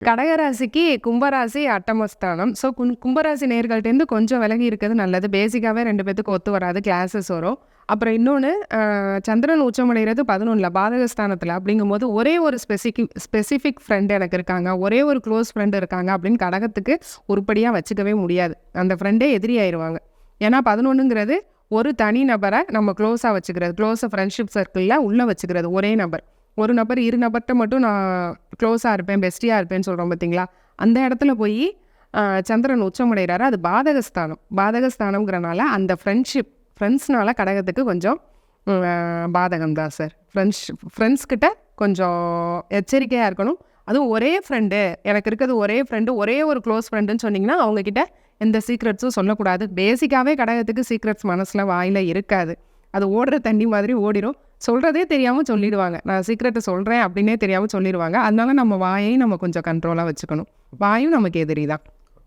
கடகராசிக்கு கும்பராசி அட்டமஸ்தானம். ஸோ கும்பராசி நேயர்கள்ட்டேருந்து கொஞ்சம் விலகி இருக்கிறது நல்லது. பேசிக்காவே 2 பேத்துக்கு ஒத்து வராது. கிளாஸஸ் வரும். அப்புறம் இன்னொன்னு சந்திரன் உச்சமடைகிறது 11ல பாதகஸ்தானத்தில. அப்படிங்கும்போது ஒரே ஒரு ஸ்பெசிஃபிக் ஃப்ரெண்ட் எனக்கு இருக்காங்க. ஒரே ஒரு க்ளோஸ் ஃப்ரெண்ட் இருக்காங்க அப்படின்னு கடகத்துக்கு உருப்படியா வச்சுக்கவே முடியாது. அந்த ஃப்ரெண்டே எதிரி ஆயிருவாங்க. ஏன்னா 11ங்கிறது ஒரு தனி நபரை நம்ம க்ளோஸா வச்சுக்கிறது. ஃப்ரெண்ட்ஷிப் சர்க்கிள்ல உள்ள வச்சுக்கிறது ஒரே நபர். ஒரு நபர் 2 நபர்கிட்ட மட்டும் நான் க்ளோஸாக இருப்பேன், பெஸ்டியாக இருப்பேன்னு சொல்கிறோம் பார்த்தீங்களா? அந்த இடத்துல போய் சந்திரன் உச்சமடைகிறாரு. அது பாதகஸ்தானம். பாதகஸ்தானம்ங்கிறனால அந்த ஃப்ரெண்ட்ஸ்னால கடகத்துக்கு கொஞ்சம் பாதகம் தான் சார். ஃப்ரெண்ட்ஸ்கிட்ட கொஞ்சம் எச்சரிக்கையாக இருக்கணும். அதுவும் ஒரே ஃப்ரெண்டு, எனக்கு இருக்கிறது ஒரே ஃப்ரெண்டு, ஒரே ஒரு க்ளோஸ் ஃப்ரெண்டுன்னு சொன்னீங்கன்னா அவங்கக்கிட்ட எந்த சீக்ரெட்ஸும் சொல்லக்கூடாது. பேசிக்காகவே கடகத்துக்கு சீக்ரெட்ஸ் மனசில் வாயில் இருக்காது. அது ஓடுற தண்ணி மாதிரி ஓடிடும். சொல்கிறதே தெரியாமல் சொல்லிடுவாங்க. நான் சீக்ரெட்டை சொல்கிறேன் அப்படின்னே தெரியாமல் சொல்லிடுவாங்க. அதனால நம்ம வாயையும் நம்ம கொஞ்சம் கண்ட்ரோலாக வச்சுக்கணும். வாயும் நமக்கு எதிரி தான்.